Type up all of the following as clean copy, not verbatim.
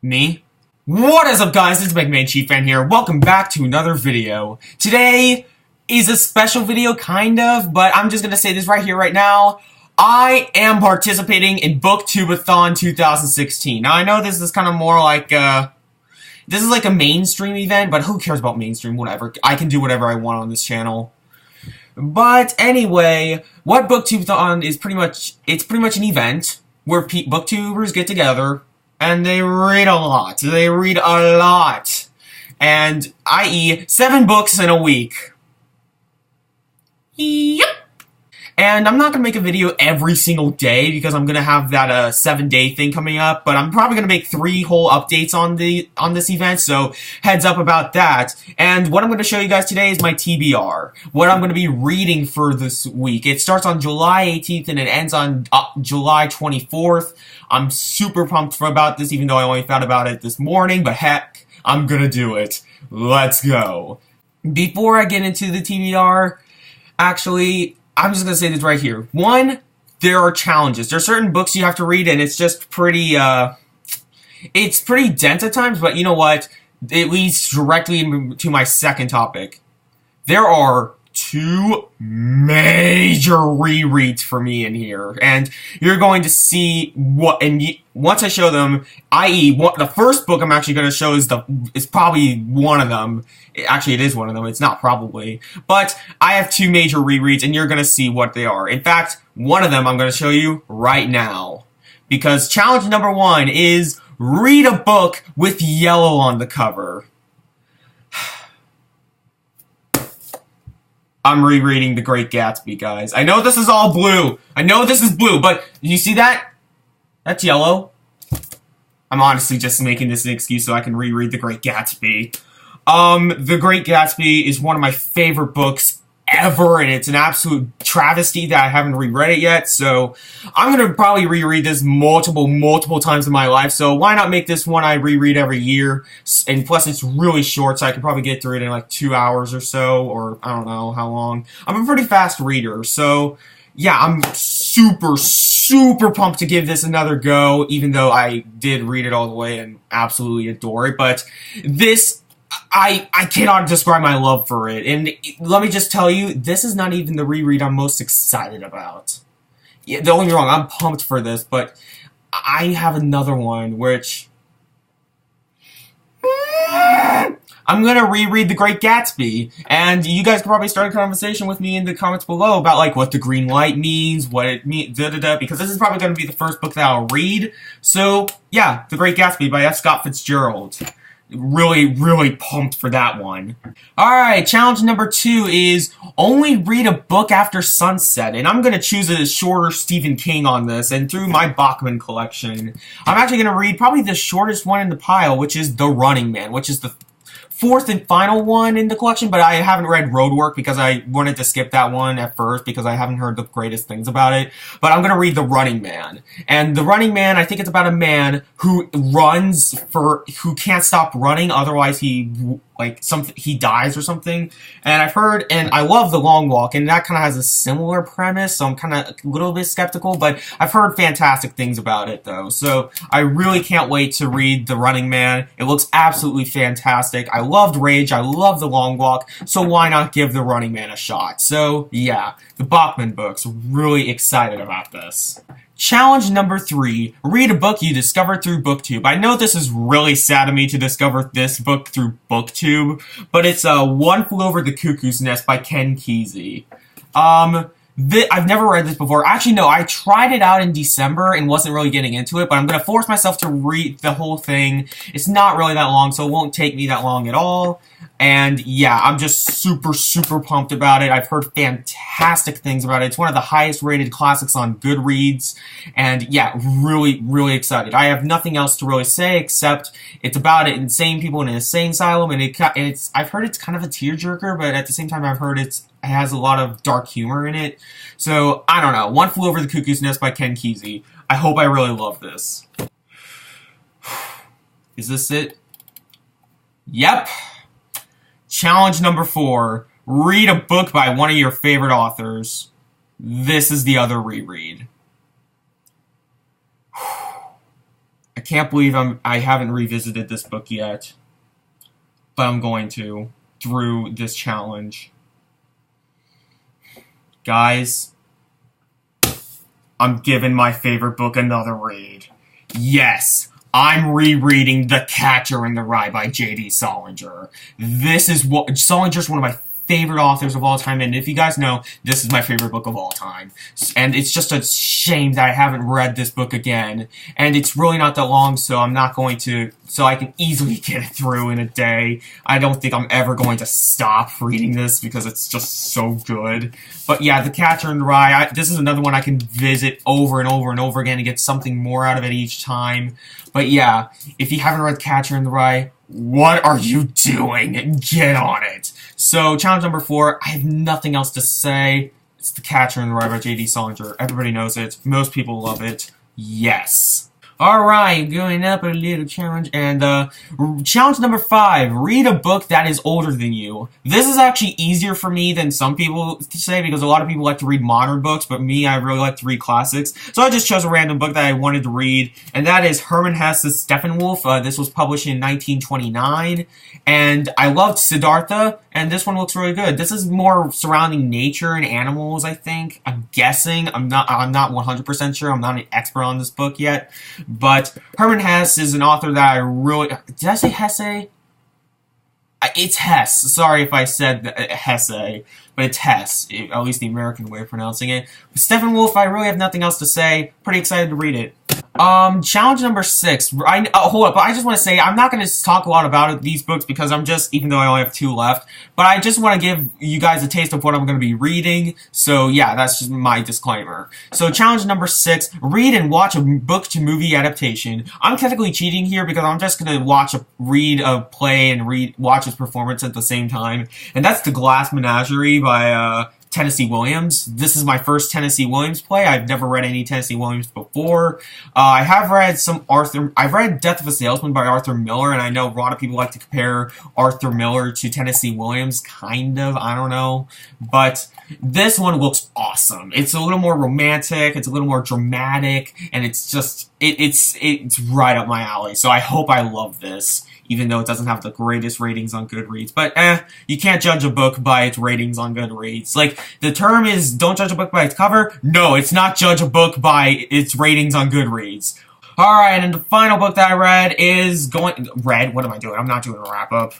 Me? What is up, guys? It's Mega Man Chief Fan here. Welcome back to another video. Today is a special video, kind of, but I'm just gonna say this right here, right now. I am participating in Booktube-A-Thon 2016. Now, I know this is kind of more like, this is like a mainstream event, but who cares about mainstream? Whatever. I can do whatever I want on this channel. But anyway, what Booktube-A-Thon is it's pretty much an event where booktubers get together and they read a lot. They read a lot. And, i.e., 7 books in a week. Yep. And I'm not gonna make a video every single day because I'm gonna have that 7-day thing coming up, but I'm probably gonna make 3 whole updates on this event, so heads up about that. And what I'm gonna show you guys today is my TBR. What I'm gonna be reading for this week. It starts on July 18th and it ends on July 24th. I'm super pumped about this, even though I only found about it this morning, but heck, I'm gonna do it. Let's go. Before I get into the TBR, actually, I'm just gonna say this right here. 1, there are challenges. There are certain books you have to read, and it's just pretty, it's pretty dense at times, but you know what? It leads directly to my second topic. There are 2 major rereads for me in here, and you're going to see what, and once I show them, i.e., the first book I'm actually going to show is probably one of them. Actually, it is one of them. It's not probably. But I have 2 major rereads, and you're going to see what they are. In fact, one of them I'm going to show you right now. Because challenge number 1 is read a book with yellow on the cover. I'm rereading The Great Gatsby, guys. I know this is all blue. I know this is blue, but you see that? That's yellow. I'm honestly just making this an excuse so I can reread The Great Gatsby. The Great Gatsby is one of my favorite books ever, and it's an absolute travesty that I haven't reread it yet, so I'm gonna probably reread this multiple times in my life, so why not make this one I reread every year? And plus it's really short, so I can probably get through it in like 2 hours or so, or I don't know how long. I'm a pretty fast reader, so yeah, I'm super pumped to give this another go, even though I did read it all the way and absolutely adore it, but this, I cannot describe my love for it, and let me just tell you, this is not even the reread I'm most excited about. Yeah, don't get me wrong, I'm pumped for this, but I have another one, which I'm gonna reread The Great Gatsby, and you guys can probably start a conversation with me in the comments below about, like, what the green light means, what it means, because this is probably gonna be the first book that I'll read, so, yeah, The Great Gatsby by F. Scott Fitzgerald. Really pumped for that one. Alright, challenge number 2 is only read a book after sunset, and I'm gonna choose a shorter Stephen King on this, and through my Bachman collection, I'm actually gonna read probably the shortest one in the pile, which is The Running Man, which is the 4th and final one in the collection, but I haven't read Roadwork because I wanted to skip that one at first because I haven't heard the greatest things about it. But I'm gonna read The Running Man. And The Running Man, I think it's about a man who who can't stop running, otherwise he dies or something. And I've heard, and I love The Long Walk, and that kind of has a similar premise, so I'm kind of a little bit skeptical, but I've heard fantastic things about it, though. So I really can't wait to read The Running Man. It looks absolutely fantastic. I loved Rage, I love The Long Walk, so why not give The Running Man a shot? So, yeah, the Bachman books, really excited about this. Challenge number 3, read a book you discovered through Booktube. I know this is really sad of me to discover this book through Booktube, but it's One Flew Over the Cuckoo's Nest by Ken Kesey. I've never read this before. Actually, no, I tried it out in December and wasn't really getting into it, but I'm going to force myself to read the whole thing. It's not really that long, so it won't take me that long at all. And yeah, I'm just super pumped about it. I've heard fantastic things about it. It's one of the highest rated classics on Goodreads. And yeah, really excited. I have nothing else to really say except it's about insane people in an insane asylum, and I've heard it's kind of a tearjerker, but at the same time I've heard it has a lot of dark humor in it. So, I don't know. One Flew Over the Cuckoo's Nest by Ken Kesey. I hope I really love this. Is this it? Yep. Challenge number 4. Read a book by one of your favorite authors. This is the other reread. I can't believe I haven't revisited this book yet. But I'm going to, through this challenge. Guys, I'm giving my favorite book another read. Yes, I'm rereading The Catcher in the Rye by J.D. Salinger. Salinger's one of my favorite authors of all time, and if you guys know, this is my favorite book of all time. And it's just a shame that I haven't read this book again, and it's really not that long, so I'm not going to, so I can easily get it through in a day. I don't think I'm ever going to stop reading this because it's just so good. But yeah, The Catcher in the Rye, this is another one I can visit over and over and over again and get something more out of it each time. But yeah, if you haven't read The Catcher in the Rye, what are you doing? Get on it. So, challenge number 4, I have nothing else to say. It's The Catcher in the Rye by J.D. Salinger. Everybody knows it. Most people love it. Yes. Alright, going up a little challenge, and challenge number 5, read a book that is older than you. This is actually easier for me than some people to say, because a lot of people like to read modern books, but me, I really like to read classics. So I just chose a random book that I wanted to read, and that is Hermann Hesse's Steppenwolf. This was published in 1929, and I loved Siddhartha, and this one looks really good. This is more surrounding nature and animals, I think. I'm guessing. I'm not 100% sure. I'm not an expert on this book yet. But Hermann Hesse is an author that I really... Did I say Hesse? It's Hesse. Sorry if I said Hesse, but it's Hesse. At least the American way of pronouncing it. Steppenwolf, I really have nothing else to say. Pretty excited to read it. Challenge number 6. Hold up, but I just want to say, I'm not going to talk a lot about these books because I'm just, even though I only have 2 left, but I just want to give you guys a taste of what I'm going to be reading, so yeah, that's just my disclaimer. So, challenge number 6, read and watch a book-to-movie adaptation. I'm technically cheating here because I'm just going to read a play and watch its performance at the same time, and that's The Glass Menagerie by, Tennessee Williams. This is my first Tennessee Williams play. I've never read any Tennessee Williams before. I have read I've read Death of a Salesman by Arthur Miller, and I know a lot of people like to compare Arthur Miller to Tennessee Williams, kind of, I don't know. But this one looks awesome. It's a little more romantic, it's a little more dramatic, and it's just, it's right up my alley. So I hope I love this, even though it doesn't have the greatest ratings on Goodreads. But, you can't judge a book by its ratings on Goodreads. Like, the term is, don't judge a book by its cover. No, it's not judge a book by its ratings on Goodreads. Alright, and the final book that I read is what am I doing? I'm not doing a wrap-up.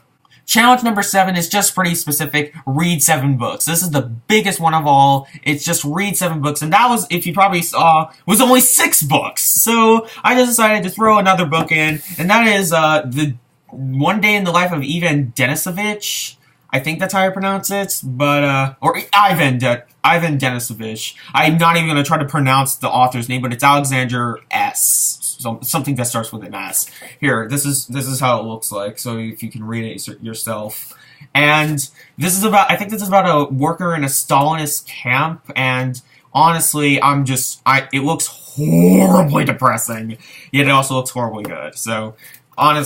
Challenge number 7 is just pretty specific. Read 7 books. This is the biggest one of all. It's just read 7 books. And that was, if you probably saw, was only 6 books. So, I just decided to throw another book in. And that is, the One Day in the Life of Ivan Denisovich. I think that's how I pronounce it, but, or Ivan Denisovich. I'm not even gonna try to pronounce the author's name, but it's Alexander S. Something that starts with an S. Here, this is how it looks like, so if you can read it yourself. And I think this is about a worker in a Stalinist camp, and honestly, it looks horribly depressing, yet it also looks horribly good. So, I'm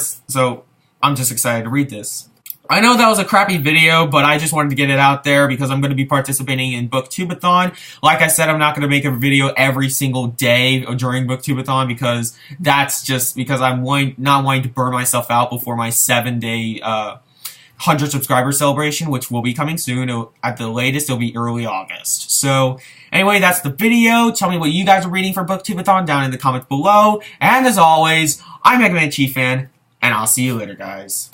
just excited to read this. I know that was a crappy video, but I just wanted to get it out there because I'm going to be participating in Booktube-A-Thon. Like I said, I'm not going to make a video every single day during Booktube-A-Thon because I'm not wanting to burn myself out before my 7-day 100 subscriber celebration, which will be coming soon. At the latest, it'll be early August. So, anyway, that's the video. Tell me what you guys are reading for Booktube-A-Thon down in the comments below. And as always, I'm Mega Man Chief Fan, and I'll see you later, guys.